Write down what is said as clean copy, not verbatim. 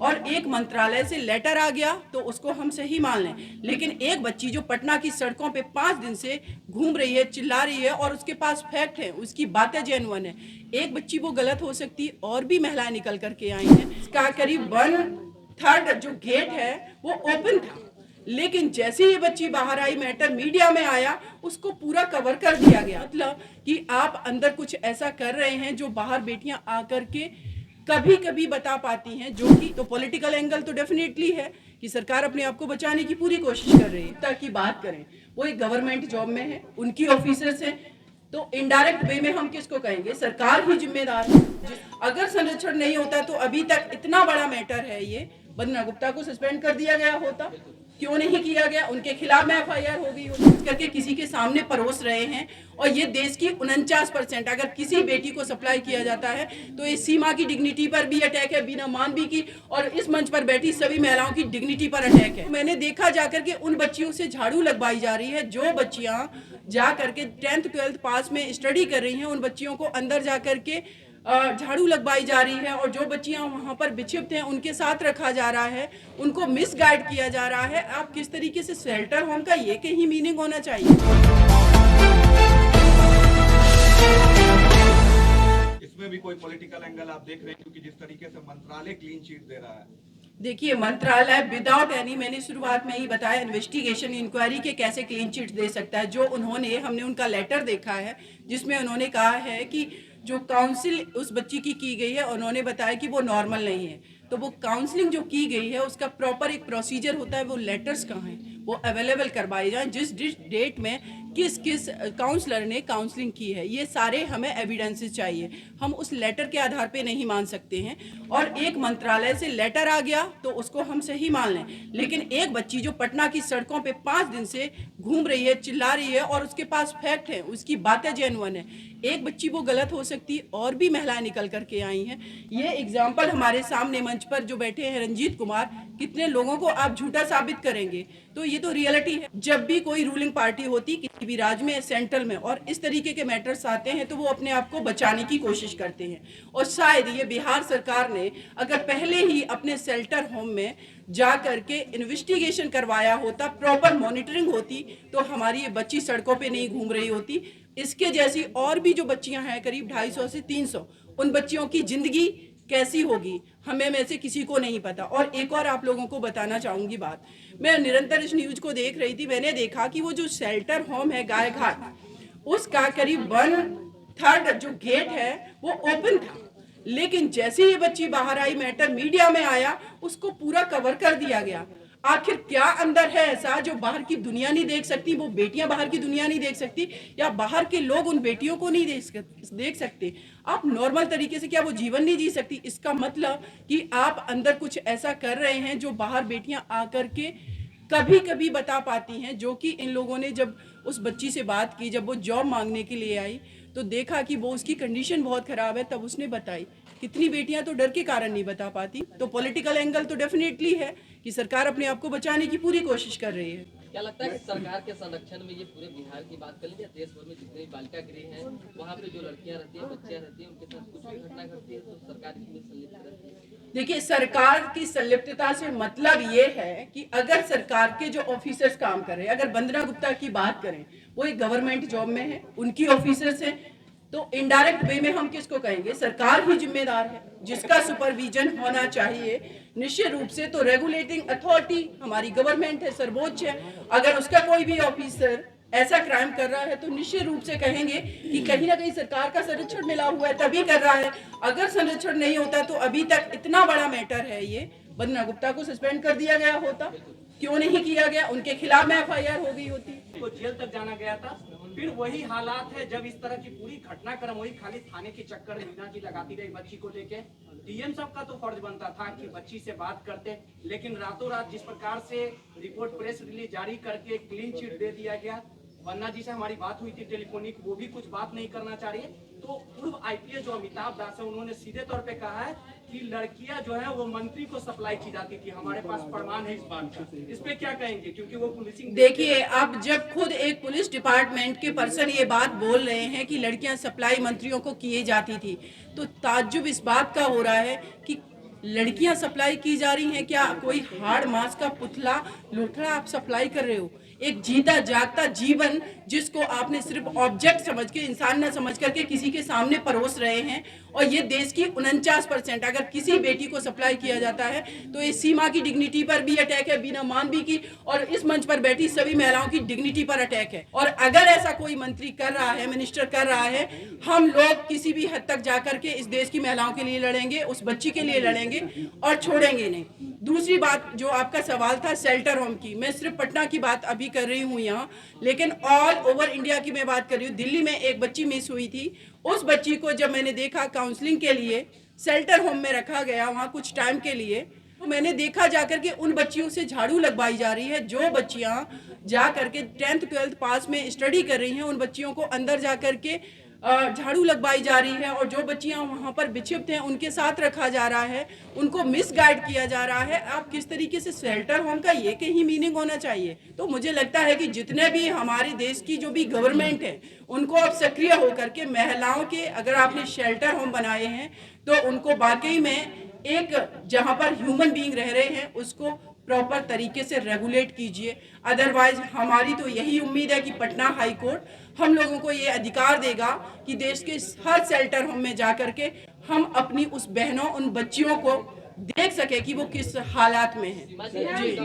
और एक मंत्रालय से लेटर आ गया तो उसको हम सही मान लें, लेकिन एक बच्ची जो पटना की सड़कों पे 5 दिन से घूम रही है, चिल्ला रही है और उसके पास फैक्ट है, उसकी बातें जेन्युइन है, एक बच्ची वो गलत हो सकती और भी महिलाएं निकल करके आई हैं। इसका करीब 1/3 जो गेट है वो ओपन था, लेकिन जैसे ही बच्ची बाहर आई, मैटर मीडिया में आया, उसको पूरा कवर कर दिया गया। मतलब कि आप अंदर कुछ ऐसा कर रहे हैं जो बाहर बेटियां आकर के कभी कभी बता पाती हैं, जो कि तो पॉलिटिकल एंगल तो डेफिनेटली है कि सरकार अपने आप को बचाने की पूरी कोशिश कर रही है। ताकि बात करें, वो एक गवर्नमेंट जॉब में है, उनकी ऑफिसर्स हैं, तो इनडायरेक्ट वे में हम किसको कहेंगे? सरकार ही जिम्मेदार है। अगर संरक्षण नहीं होता तो अभी तक इतना बड़ा मैटर है ये, वंदना गुप्ता को सस्पेंड कर दिया गया होता, क्यों नहीं किया गया? उनके खिलाफ में एफआईआर हो गई होती। करके किसी के सामने परोस रहे हैं, और ये देश की 49% अगर किसी बेटी को सप्लाई किया जाता है तो ये सीमा की डिग्निटी पर भी अटैक है, बिना मानवी की, और इस मंच पर बैठी सभी महिलाओं की डिग्निटी पर अटैक है। मैंने देखा जाकर के उन बच्चियों से झाड़ू लगवाई जा रही है जो बच्चियां जा करके 10th 12th पास में स्टडी कर रही हैं, उन बच्चियों को अंदर जा करके झाड़ू लगवाई जा रही है, और जो बच्चियां वहां पर विक्षिप्त हैं उनके साथ रखा जा रहा है, उनको मिसगाइड किया जा रहा है। आप किस तरीके से शेल्टर होम का ये कहीं मीनिंग होना चाहिए। इसमें भी कोई पॉलिटिकल एंगल आप देख रहे हैं, क्योंकि जिस तरीके से मंत्रालय क्लीन चिट दे रहा है। देखिए, मंत्रालय विदाउट एनी, मैंने शुरुआत में ही बताया, इन्वेस्टिगेशन इंक्वायरी के कैसे क्लीन चिट दे सकता है। जो उन्होंने, हमने उनका लेटर देखा है जिसमें उन्होंने कहा है कि जो काउंसिल उस बच्ची की गई है, उन्होंने बताया कि वो नॉर्मल नहीं है, तो वो काउंसलिंग जो की गई है उसका प्रॉपर एक प्रोसीजर होता है, वो लेटर्स कहाँ हैं, वो अवेलेबल करवाए जाएं, जिस डेट में किस किस काउंसलर ने काउंसलिंग की है, ये सारे हमें एविडेंसेस चाहिए। हम उस लेटर के आधार पे नहीं मान सकते हैं, और एक मंत्रालय से लेटर आ गया तो उसको हम सही मान लें, लेकिन एक बच्ची जो पटना की सड़कों पे 5 दिन से घूम रही है, चिल्ला रही है और उसके पास फैक्ट है, उसकी बातें जेन्युइन है, एक बच्ची वो गलत हो सकती और भी महिलाएं निकल करके आई हैं। ये एग्जाम्पल हमारे सामने मंच पर जो बैठे हैं रंजीत कुमार, कितने लोगों को आप झूठा साबित करेंगे? तो ये तो रियलिटी है। जब भी कोई रूलिंग पार्टी होती किसी भी राज्य में, सेंट्रल में, और इस तरीके के मैटर्स आते हैं तो वो अपने आप को बचाने की कोशिश करते हैं, और शायद ये बिहार सरकार ने अगर पहले ही अपने शेल्टर होम में जा करके इन्वेस्टिगेशन करवाया होता, प्रॉपर मॉनिटरिंग होती, तो हमारी ये बच्ची सड़कों पे नहीं घूम रही होती। इसके जैसी और भी जो बच्चियां हैं, करीब 250 से 300, उन बच्चियों की जिंदगी कैसी होगी हमें में से किसी को नहीं पता। और एक और आप लोगों को बताना चाहूंगी बात, मैं निरंतर इस न्यूज को देख रही थी, मैंने देखा कि वो जो शेल्टर होम है गाय घाट, उसका करीब 1/3 जो गेट है वो ओपन था, लेकिन जैसे ही बच्ची बाहर आई, मैटर मीडिया में आया, उसको पूरा कवर कर दिया गया। आखिर क्या अंदर है ऐसा जो बाहर की दुनिया नहीं देख सकती, वो बेटियां बाहर की दुनिया नहीं देख सकती, या बाहर के लोग उन बेटियों को नहीं देख सकते? आप नॉर्मल तरीके से क्या वो जीवन नहीं जी सकती? इसका मतलब कि आप अंदर कुछ ऐसा कर रहे हैं जो बाहर बेटियां आकर के कभी कभी बता पाती हैं, जो कि इन लोगों ने जब उस बच्ची से बात की, जब वो जॉब मांगने के लिए आई तो देखा कि वो उसकी कंडीशन बहुत खराब है, तब उसने बताई। कितनी बेटियां तो डर के कारण नहीं बता पाती। तो पॉलिटिकल एंगल तो डेफिनेटली है कि सरकार अपने आप को बचाने की पूरी कोशिश कर रही है। क्या लगता है कि सरकार के संरक्षण में, ये पूरे बिहार की बात कर लीजिए, देश भर में जितने बालिका गृह हैं, वहाँ पे जो लड़कियां रहती हैं, बच्चियां रहती हैं, उनके साथ कुछ भी घटना घटती है तो सरकार इसमें संलिप्त रहती है? देखिए, सरकार की संलिप्तता से मतलब ये है कि अगर सरकार के जो ऑफिसर्स काम कर रहे हैं, अगर वंदना गुप्ता की बात करें, वो एक गवर्नमेंट जॉब में है, उनकी ऑफिसर्स हैं, तो इनडायरेक्ट वे में हम किसको कहेंगे? सरकार ही जिम्मेदार है, जिसका सुपरविजन होना चाहिए निश्चित रूप से। तो रेगुलेटिंग अथॉरिटी हमारी गवर्नमेंट है, सर्वोच्च है। अगर उसका कोई भी ऑफिसर ऐसा क्राइम कर रहा है तो निश्चित रूप से कहेंगे कि कहीं ना कहीं सरकार का संरक्षण मिला हुआ है, तभी कर रहा है। अगर संरक्षण नहीं होता तो अभी तक इतना बड़ा मैटर है ये, वंदना गुप्ता को सस्पेंड कर दिया गया होता, क्यों नहीं किया गया? उनके खिलाफ में एफआईआर हो गई होती। को जेल तक जाना गया था। फिर वही हालात है जब इस तरह की पूरी घटनाक्रम वही खाली थाने के चक्कर में मीना जी लगाती रही बच्ची को लेके। डीएम साहब का तो फर्ज बनता था कि बच्ची से बात करते, लेकिन रातों रात जिस प्रकार से रिपोर्ट प्रेस रिलीज जारी करके क्लीन चिट दे दिया गया। वंदना जी से हमारी बात हुई थी टेलीफोनिक, वो भी कुछ बात नहीं करना चाह रही है। तो पूर्व आईपीएस जो अमिताभ दास है, उन्होंने सीधे तौर पे कहा है कि लड़कियां जो है वो मंत्री को सप्लाई की जाती थी, हमारे पास प्रमाण है इस बात का। इस पे क्या कहेंगे, क्योंकि वो पुलिसिंग। देखिए, अब जब खुद एक पुलिस डिपार्टमेंट के पर्सन ये बात बोल रहे हैं कि लड़कियां सप्लाई मंत्रियों को किए जाती थी, तो ताज्जुब इस बात का हो रहा है कि लड़कियां सप्लाई की जा रही हैं, क्या कोई हार्ड मांस का पुतला लोथड़ा आप सप्लाई कर रहे हो? एक जीता जागता जीवन जिसको आपने सिर्फ ऑब्जेक्ट समझ के, इंसान न समझ करके किसी के सामने परोस रहे हैं। और ये देश की 49% अगर किसी बेटी को सप्लाई किया जाता है तो ये सीमा की डिग्निटी पर भी अटैक है, बीना मानवी की और इस मंच पर बैठी सभी महिलाओं की डिग्निटी पर अटैक है। और अगर ऐसा कोई मंत्री कर रहा है, मिनिस्टर कर रहा है, हम लोग किसी भी हद तक जाकर के इस देश की महिलाओं के लिए लड़ेंगे, उस बच्ची के लिए लड़ेंगे और छोड़ेंगे नहीं। दूसरी बात जो आपका सवाल था शेल्टर होम की, मैं सिर्फ पटना की बात अभी कर रही हूँ यहाँ, लेकिन ऑल ओवर इंडिया की मैं बात कर रही हूँ। दिल्ली में एक बच्ची मिस हुई थी, उस बच्ची को जब मैंने देखा काउंसलिंग के लिए शेल्टर होम में रखा गया वहाँ कुछ टाइम के लिए, तो मैंने देखा जाकर के उन बच्चियों से झाड़ू लगवाई जा रही है। जो बच्चियाँ जा करके 10th 12th पास में स्टडी कर रही हैं, उन बच्चियों को अंदर जा करके झाड़ू लगवाई जा रही है और जो बच्चियां वहां पर विक्षिप्त हैं उनके साथ रखा जा रहा है, उनको मिसगाइड किया जा रहा है। आप किस तरीके से शेल्टर होम का ये कहीं मीनिंग होना चाहिए। तो मुझे लगता है कि जितने भी हमारे देश की जो भी गवर्नमेंट है उनको अब सक्रिय होकर के महिलाओं के, अगर आपने शेल्टर होम बनाए हैं तो उनको वाकई में एक जहां पर ह्यूमन बीइंग रह रहे हैं उसको प्रॉपर तरीके से रेगुलेट कीजिए। अदरवाइज हमारी तो यही उम्मीद है कि पटना हाई कोर्ट हम लोगों को ये अधिकार देगा कि देश के हर शेल्टर होम में जाकर के हम अपनी उस बहनों, उन बच्चियों को देख सके कि वो किस हालात में हैं। जी।